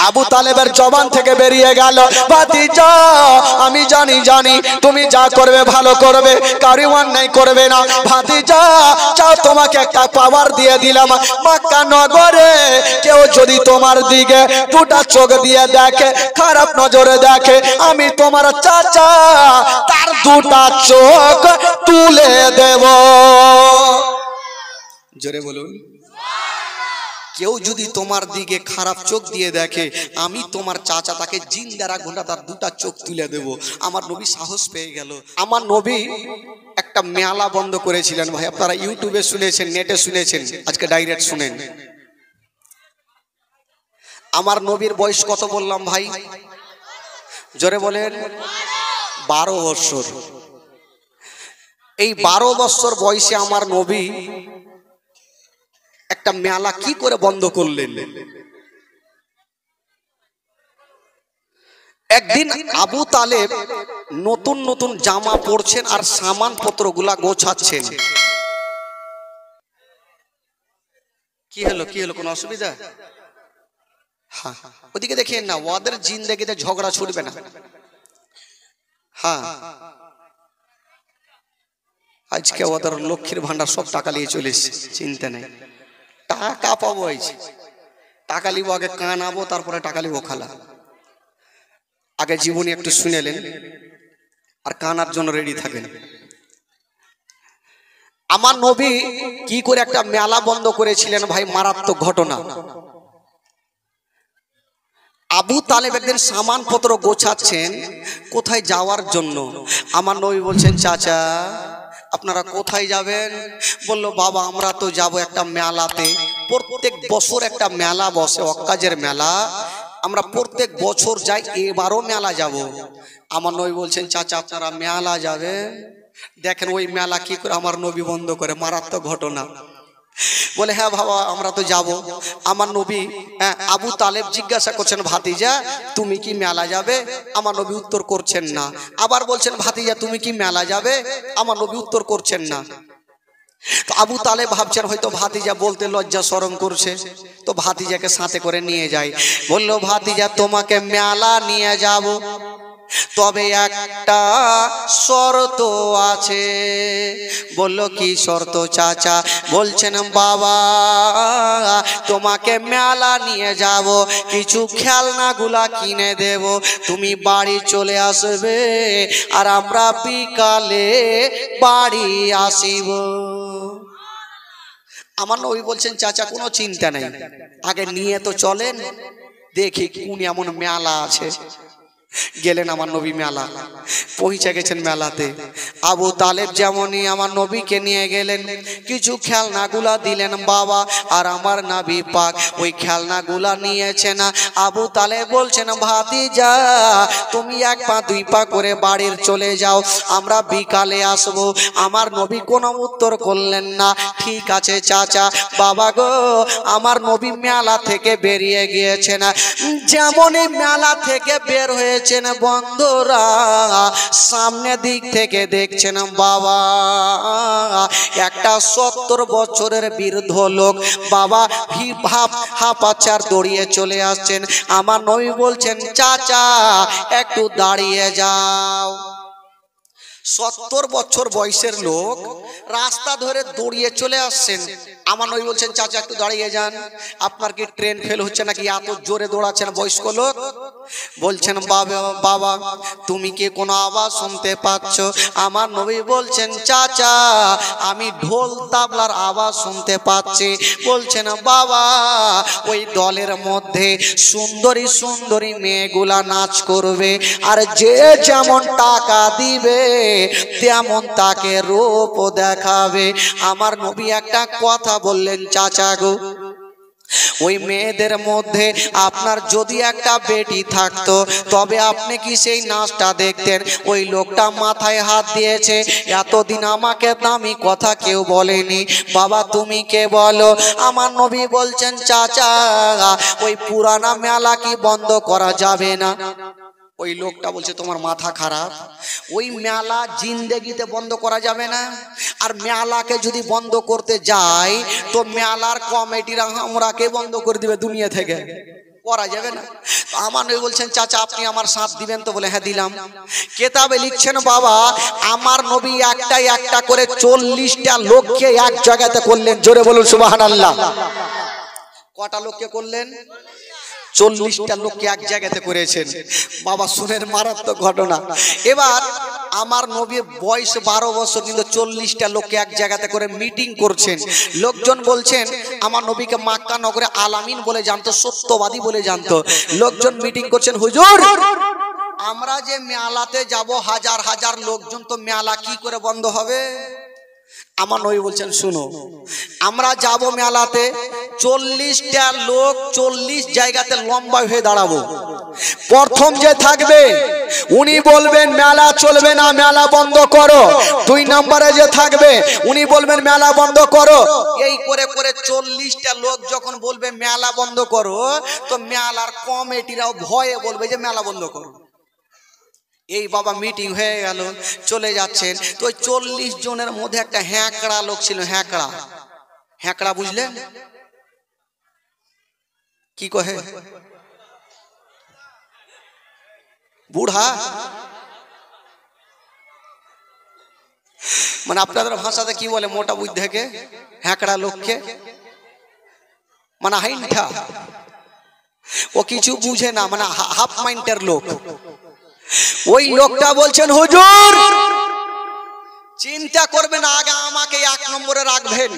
আবু তালেবের জবান থেকে বেরিয়ে গেল, ভাতিজা আমি জানি তুমি যা করবে ভালো করবে, কারো অন্যায় করবে না। ভাতিজা চাও তোমাকে একটা পাওয়ার দিয়ে দিলাম, মক্কা নগরে কেউ যদি তোমার দিকে দুটা চোখ দিয়ে দেখে, খারাপ নজরে দেখে, আমি তোমার চাচা তার দুটা চোখ তুলে দেব। জোরে বলুন। কেউ যদি তোমার দিকে খারাপ চোখ দিয়ে দেখে, আমি তোমার চাচা তাকে জিন্দা রাখবো না, তার দুটা চোখ তুলে দেব। আমার নবী সাহস পেয়ে গেল। আমার নবী একটা মেলা বন্ধ করেছিলেন ভাই, আপনারা ইউটিউবে শুনেছেন, নেটে শুনেছেন, আজকে ডাইরেক্ট শুনেন। আমার নবীর বয়স কত বললাম ভাই? জোরে বলেন। 12 বছর। এই 12 বছর বয়সে আমার নবী একটা মেলা কি করে বন্ধ করলেন? একদিন আবু তালেব নতুন নতুন জামা পরছেন আর সামান পত্রগুলা গোছাচ্ছেন। কি হলো কোনো অসুবিধা? হ্যাঁ, ওদিকে দেখেন না, ওদের জিন্দেগিতে ঝগড়া ছুটবে না। হ্যাঁ, আজকে ওদের লক্ষ্মীর ভান্ডার সব টাকা নিয়ে চলে এসেছে, চিন্তা নেই। টাকা পাবো, টাকা লিবো, আগে কানাবো, তারপরে টাকা লিবো খালা। আগে জীবনী একটু শুনেলেন আর কানার জন্য রেডি থাকেন। আমার নবী কি করে একটা মেলা বন্ধ করেছিলেন ভাই, মারাত্মক ঘটনা। আবু তালেব একদিন সামান পত্র গোছাচ্ছেন কোথায় যাওয়ার জন্য। আমার নবী বলছেন, চাচা আপনারা কোথায় যাবেন? বলল, বাবা আমরা তো যাব একটা মেলাতে, প্রত্যেক বছর একটা মেলা বসে, অক্কাজের মেলা, আমরা প্রত্যেক বছর যাই, এবারও মেলা যাব। আমার নবী বলছেন, চাচা আপনারা মেলা যাবে? দেখেন ওই মেলা কি করে আমার নবী বন্ধ করে, মারাত্মক ঘটনা। বলে, হ্যাঁ বাবা আমরা তো যাব। আমার নবী আবু তালেব জিজ্ঞাসা করছেন, ভাতিজা তুমি কি মেলা যাবে? আমার নবী উত্তর করছেন না। আবার বলছেন, ভাতিজা তুমি কি মেলা যাবে? আমার নবী উত্তর করছেন না। তো আবু তালেব ভাবছেন হয়তো ভাতিজা বলতে লজ্জা শরম করছে, তো ভাতিজাকে সাথে করে নিয়ে যায়। বলল, ভাতিজা তোমাকে মেলা নিয়ে যাব, তবে একটা শর্ত আছে। বলল, কি শর্ত চাচা? বলছেন, বাবা তোমাকে মেলা নিয়ে যাব, কিছু খেলনাগুলা কিনে দেব, তুমি বাড়ি চলে আসবে আর আমরা বিকালে বাড়ি আসিব। আমার নবী বলছেন, চাচা কোনো চিন্তা নেই, আগে নিয়ে তো চলেন, দেখি কোন এমন মেলা আছে। গেলেন আমার নবী মেলা, পৌঁছে গেছেন মেলাতে। আবু তালেব যেমনই আমার নবীকে নিয়ে গেলেন, কিছু খেলনাগুলা দিলেন বাবা, আর আমার নবী পাক ওই খেলনাগুলা নিয়েছেন। আবু তালেব বলছেন, ভাতিজা তুমি 1 পা 2 পা করে বাড়ির চলে যাও, আমরা বিকালে আসবো। আমার নবী কোনো উত্তর করলেন না। ঠিক আছে চাচা। বাবা গো, আমার নবী মেলা থেকে বেরিয়ে গিয়েছেন। যেমনই মেলা থেকে বের হয়েছে বন্ধুরা, সামনে দিক থেকে দেখছেন বাবা একটা 70 বছরের বৃদ্ধ লোক বাবা হাঁপাচার দৌড়িয়ে চলে আসছেন। আমার নবী বলছেন, চাচা একটু দাঁড়িয়ে যাও। 70 বছর বয়সের লোক রাস্তা ধরে দৌড়িয়ে চলে আসছেন। আমার নবী বলছেন, চাচা একটু দাঁড়িয়ে যান, আপনার কি ট্রেন ফেল হচ্ছে নাকি এত জোরে দৌড়াচ্ছেন বয়স্ক লোক? বলছেন, বাবা তুমি কি কোনো আওয়াজ শুনতে পাচ্ছ? আমার নবী বলছেন, চাচা আমি ঢোল তাবলার আওয়াজ শুনতে পাচ্ছি। বলছেন, বাবা ওই দলের মধ্যে সুন্দরী সুন্দরী মেয়েগুলা নাচ করবে, আর যে যেমন টাকা দিবে তেমন তাকে রূপ দেখাবে। আমার নবী একটা কথা বললেন, চাচা গো ওই মেয়েদের মধ্যে আপনার যদি একটা বেটি থাকতো, তবে আপনি কি সেই নাচটা দেখতেন? ওই লোকটা মাথায় হাত দিয়েছে, এতদিন আমাকে দামি কথা কেউ বলেনি, বাবা তুমি কে বলো? আমার নবী বলছেন, চাচা ওই পুরানা মেলা কি বন্ধ করা যাবে না? ওই লোকটা বলছে, তোমার মাথা খারাপ, ওই মেলা জিন্দেগিতে বন্ধ করা যাবে না। আর মেলাকে যদি বন্ধ করতে যাই তো মেলার কমিটিরা আমরাকে বন্ধ করে দিবে দুনিয়া থেকে। করা যাবে না। আমার নবী বলছেন চাচা আপনি আমার সাথ দিবেন তো? বলে হ্যাঁ দিলাম। কেতাবে লিখছেন বাবা আমার নবী একটা করে 40টা লোককে এক জায়গাতে করলেন। জোরে বলুন সুবহানাল্লাহ। কটা লোককে করলেন? 40টা লোককে এক জায়গাতে করেছেন। বাবা শুনেন মারাত্মক ঘটনা। এবার আমার নবীর বয়স 12 বছর, কিন্তু 40টা লোককে এক জায়গাতে করে মিটিং করছেন। লোকজন বলছেন আমার নবীকে মক্কা নগরে আলামিন বলে জানতো, সত্যবাদী বলে জানতো। লোকজন মিটিং করছেন, হুজুর আমরা যে মেলাতে যাব, হাজার হাজার লোকজন, তো মেলা কি করে বন্ধ হবে? আমার নবী বলছেন শুনো, আমরা যাব মেলাতে, 40টা লোক 40 জায়গাতে লম্বা হয়ে দাঁড়াবো। প্রথম যে থাকবে উনি বলবেন মেলা চলবে না, মেলা বন্ধ করো। 2 নম্বরে যে থাকবে উনি বলবেন মেলা বন্ধ করো। এই করে করে 40টা লোক যখন বলবে মেলা বন্ধ করো, তো মেলার কমিটিরাও ভয়ে বলবে যে মেলা বন্ধ করো। এই বাবা মিটিং হয়ে গেল, চলে যাচ্ছেন। তো 40 জনের মধ্যে একটা হ্যাঁকড়া লোক ছিল। হ্যাঁকড়া বুঝলেন কি কহে? বুড়া, মানে আপনাদের ভাষাতে কি বলে মোটা বুদ্ধেকে? হ্যাঁকড়া লোককে মানে হাইন্ঠা, ও কিছু বুঝে না, মানে হাফ মাইন্ডের লোক। ওই লোকটা বলছেন হুজুর চিন্তা করবেন আগে আমাকে 1 নম্বরে রাখবেন,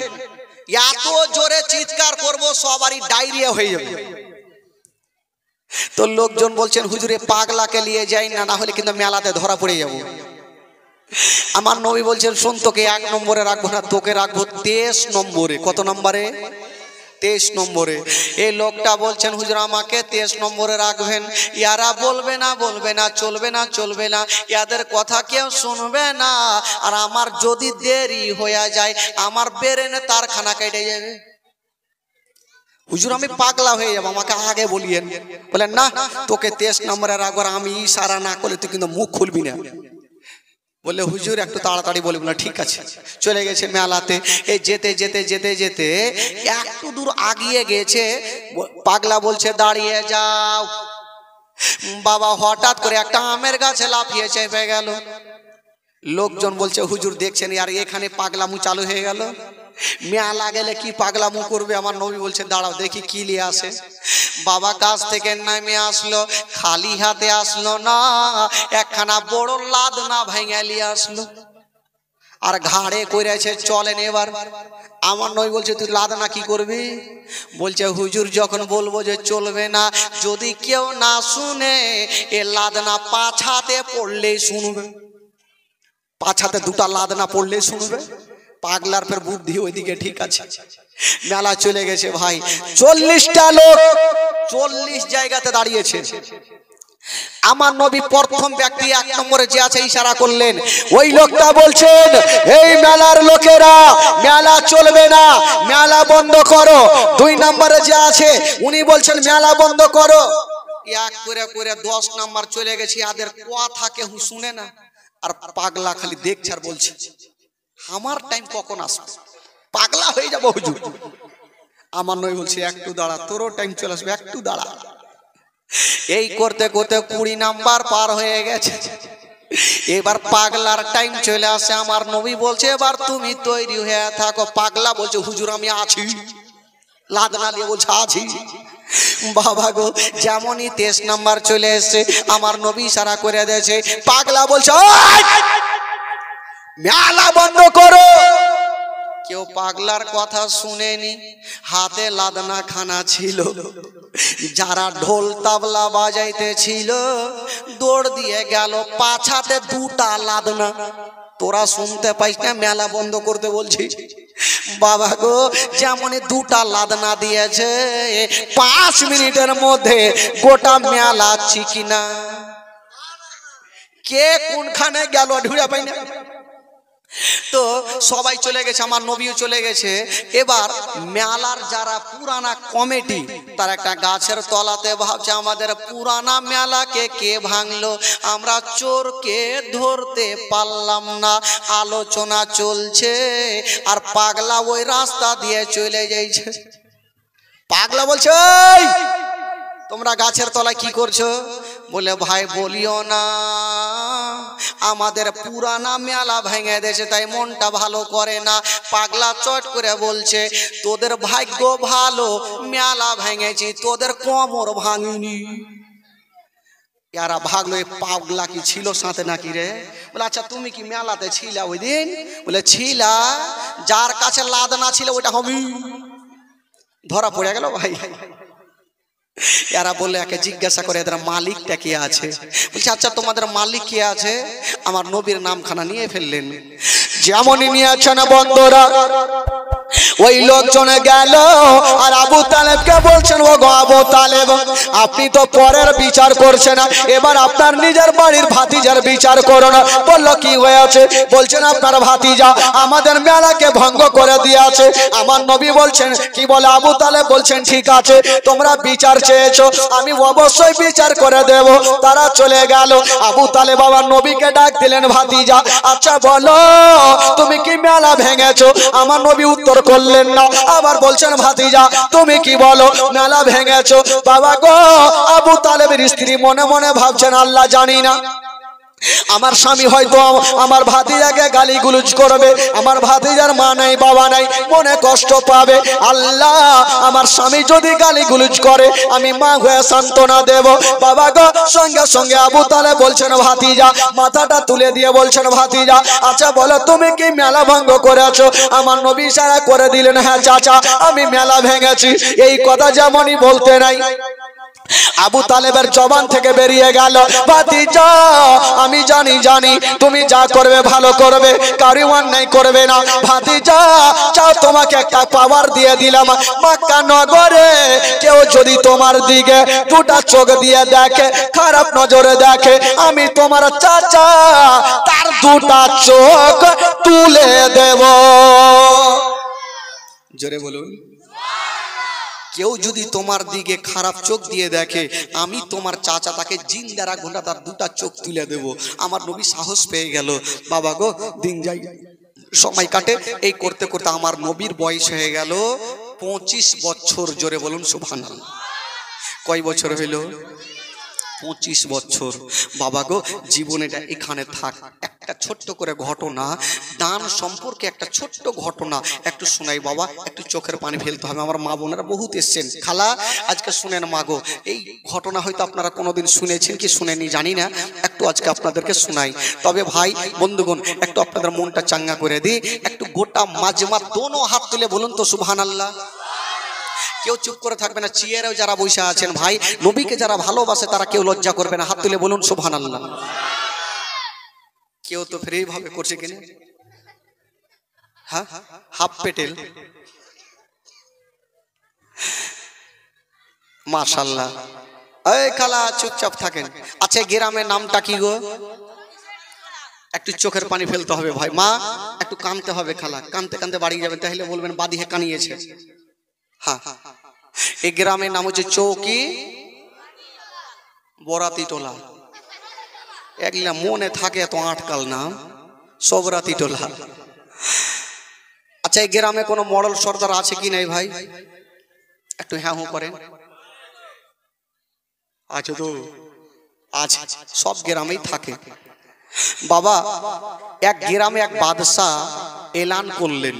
এত জোরে চিৎকার করব সবারই ডায়রিয়া হয়ে যাবে। তো লোকজন বলছেন হুজুরে পাগলাকে নিয়ে যাই না, না হলে কিন্তু মেলাতে ধরা পড়ে যাব। আমার নবী বলছেন শোন, তোকে 1 নম্বরে রাখবো না, তোকে রাখবো 23 নম্বরে। কত নম্বরে? 23 নম্বরে। এই লোকটা বলছেন হুজুর আমাকে 23 নম্বরে রাখবেন, ইয়ারা বলবে না চলবে না, ইয়াদের কথা কেউ শুনবে না, আর আমার যদি দেরি হয়ে যায় আমার ব্রেনে তারখানা কেটে যাবে। হুজুর আমি পাগলা হয়ে যাবো, আমাকে আগে বলিয়েন। বলেন না তোকে 23 নম্বরে রাখবো, আমি ইশারা না করলে তুই কিন্তু মুখ খুলবি না। বললে হুজুর একটু তাড়াতাড়ি বলি। বলে ঠিক আছে। চলে গেছে মেলাতে। এই যেতে যেতে যেতে যেতে একটু দূর আগিয়ে গেছে, পাগলা বলছে দাঁড়িয়ে যাও। বাবা হঠাৎ করে একটা আমের গাছে লাফিয়ে চেপে গেল। লোকজন বলছে হুজুর দেখছেন আর এখানে পাগলামু চালু হয়ে গেল, মেলা গেলে কি পাগলামু করবে। আমার নবী বলছে দাঁড়াও দেখি কি নিয়ে আসে। বাবা গাছ থেকে নামে আসলো, খালি হাতে আসলো না, একখানা বড় লাদনা ভেঙে নিয়ে আসলো, আর ঘাড়ে করেছে চলেন এবার। আমার নবী বলছে তুই লাদনা কি করবি? বলছে হুজুর যখন বলবো যে চলবে না, যদি কেউ না শুনে এ লাদনা পাছাতে পড়লেই শুনবে, পাছাতে 2টা লাদনা পড়লেই শুনবে। পাগলার ফের বুদ্ধি ওইদিকে ঠিক আছে। মেলা চলে গেছে ভাই, 40টা লোক 40 জায়গাতে দাঁড়িয়েছে। আমার নবী প্রথম ব্যক্তি 1 নম্বরে যে আছে ইশারা করলেন। ওই লোকটা বলছেন এই মেলার লোকেরা মেলা চলবে না, মেলা বন্ধ করো। 2 নম্বরে যে আছে উনি বলছেন মেলা বন্ধ করো। এক করে করে 10 নম্বর চলে গেছে, আদের কথা কেউ শুনে না, আর পাগলা খালি দেখছে আর বলছে আমার টাইম কখন আসবে, পাগলা হয়ে যাবো হুজুর। আমার নবী বলছে একটু দাঁড়া, তোরও টাইম চলে আসবে, একটু দাঁড়া। এই করতে করতে 20 নাম্বার পার হয়ে গেছে। এবার পাগলার টাইম চলে আসে। আমার নবী বলছে এবার তুমি তৈরি হয়ে থাকো। পাগলা বলছে হুজুর আমি আছি, লাদনা নিয়ে বলছে আছি। বাবা গো যেমনই 23 নাম্বার চলে এসছে আমার নবী ইশারা করে দিয়েছে। পাগলা বলছে মেলা বন্ধ করো। কেউ পাগলার কথা শুনেনি, হাতে লাদনা খানা ছিল, যারা ঢোল তাবলা বাজাইতে ছিল দৌড় দিয়ে গেল, পাছাতে 2টা লাদনা। তোরা শুনতে পাইস না মেলা বন্ধ করতে বলছি? বাবা গো যেমনই 2টা লাদনা দিয়েছে 5 মিনিটের মধ্যে গোটা মেলা চিকিনা। কে কোনখানে গেল ঢুড়া পাই না। তো সবাই চলে গেছে, আমার নবীও চলে গেছে। এবার মেলার যারা পুরানা কমিটি তার একটা গাছের তলাতে ভাবছে আমাদের পুরানা মেলাকে কে ভাঙলো, আমরা চোরকে ধরতে পারলাম না। আলোচনা চলছে আর পাগলা ওই রাস্তা দিয়ে চলে যাইছে। পাগলা বলছে তোমরা গাছের তলায় কি করছো? বলে ভাই বলিও না, আমাদের পুরানা মেলা ভেঙে দিয়েছে, তাই মনটা ভালো করে না। পাগলা চট করে বলছে, তোদের ভাগ্য ভালো, মেলা ভেঙেছি, তোদের কোমর ভাঙিনি। यारा भागलो, पागला की छिलो साथे नाकी रे? बोले अच्छा तुमी की मेलाते छिला ओई दिन? बोले छिला, जार काछे लाद ना छिलो ओटा हमी धरा पड़े गेलो भाई। यारा बोले आके जिज्ञासा करे एদের মালিকটা কে আছে? বলছে আচ্ছা তোমাদের মালিক কে আছে? আমার নবীর নামখানা নিয়ে ফেললেন। যেমনই নিয়েছেন বন্ধুরা, ওই লোকজন গেল আর আবু তালেবকে বলছেন, ও গো আবু তালেব, আপনি তো পরের বিচার করছেন না, এবার আপনার নিজের বাড়ির ভাতিজার বিচার করুন। বলল কি হয়েছে? বলছেন আপনার ভাতিজা আমাদের মেলাকে ভঙ্গ করে দিয়েছে। আমার নবী বলছেন কি বলে? আবু তালেব বলছেন ঠিক আছে, তোমরা বিচার চেয়েছো, আমি অবশ্যই বিচার করে দেব। তারা চলে গেল। আবু তালেব আমার নবীকে ডাক দিলেন, ভাতিজা আচ্ছা বলো তুমি কি মেলা ভেঙেছো? আমার নবী উত্তর করলেন না। আবার বলছেন ভাতিজা তুমি কি বলো, মেলা ভেঙেছো? বাবা গো, আবু তালেবের স্ত্রী মনে মনে ভাবছেন আল্লাহ জানি না, আমার স্বামী হয়তো আমার ভাতিজাকে গালিগুলোজ করবে, আমার ভাতিজার মা নাই বাবা নাই, মনে কষ্ট পাবে। আল্লাহ, আমার স্বামী যদি গালিগুলোজ করে আমি মা হয়ে সান্ত্বনা দেব। বাবা গো, সঙ্গে সঙ্গে আবু তালেব বলছেন ভাতিজা, মাথাটা তুলে দিয়ে বলছেন ভাতিজা আচ্ছা বলো তুমি কি মেলা ভঙ্গ করেছো? আমার নবী ইশারা করে দিলেন হ্যাঁ চাচা আমি মেলা ভেঙেছি। এই কথা যেমনই বলতে নাই, আবু তালেবের জবান থেকে বেরিয়ে গেল, ভাতিজা আমি জানি জানি তুমি যা করবে ভালো করবে, কারি অন্যায় করবে না। ভাতিজা চাও তোমাকে একটা পাওয়ার দিয়ে দিলাম, মক্কা নগরে কেউ যদি তোমার দিকে দুটা চোখ দিয়ে দেখে, খারাপ নজরে দেখে, আমি তোমার চাচা তার দুটা চোখ তুলে দেব। জোরে বলুন। কেউ যদি তোমার দিকে খারাপ চোখ দিয়ে দেখে, আমি তোমার চাচা তাকে জিন্দা রাখবো না, তার দুটা চোখ তুলে দেব। আমার নবী সাহস পেয়ে গেল। বাবা গো, দিন যাই সময় কাটে, এই করতে করতে আমার নবীর বয়স হয়ে গেল 25 বছর। জোরে বলুন সুবহানাল্লাহ। কয় বছর হইল? 25 বছর। বাবা গো, জীবনেটা এখানে থাক। একটা ছোট্ট করে ঘটনা, দান সম্পর্কে একটা ছোট্ট ঘটনা একটু শোনাই বাবা, একটু চোখের পানি ফেলতে হবে। আমার মা বোনেরা বহুত এসছেন, খালা আজকে শুনেন মা গো, এই ঘটনা হয়তো আপনারা কোনোদিন শুনেছেন কি শুনেনি জানি না, একটু আজকে আপনাদেরকে শোনাই। তবে ভাই বন্ধুগণ, একটু আপনাদের মনটা চাঙ্গা করে দিই, একটু গোটা মাজমা দোনো হাত তুলে বলুন তো সুবহানাল্লাহ। কেউ চুপ করে থাকবে না, চেয়ারেও যারা বসে আছেন ভাই, নবীকে যারা ভালোবাসে তারা কেউ লজ্জা করবে না, হাত তুলে বলুন সুবহানাল্লাহ। কেউ তো ফ্রি ভাবে করছে কিনা? হ্যাঁ, হাফ পেটেল, মাশাআল্লাহ। এই খালা চুপচাপ থাকেন। আচ্ছা গ্রামের নামটা কি গো? একটু চোখের পানি ফেলতে হবে ভাই, মা একটু কাঁদতে হবে খালা, কাঁদতে কাঁদতে বাড়ি যাবেন, তাহলে বলবেন বাদিহে কানিয়েছে। হ্যাঁ, এই গ্রামের নাম হচ্ছে চৌকি বরাতি টোলা। এগুলা মনে থাকে এত আটকাল নাম, সবরাতি টোলা। আচ্ছা এই গ্রামে কোনো মডেল সর্দার আছে কি নাই ভাই? একটু হ্যাঁ হু করেন। আছে তো? আছে, সব গ্রামেই থাকে। বাবা এক গ্রামে এক বাদশা এলান করলেন,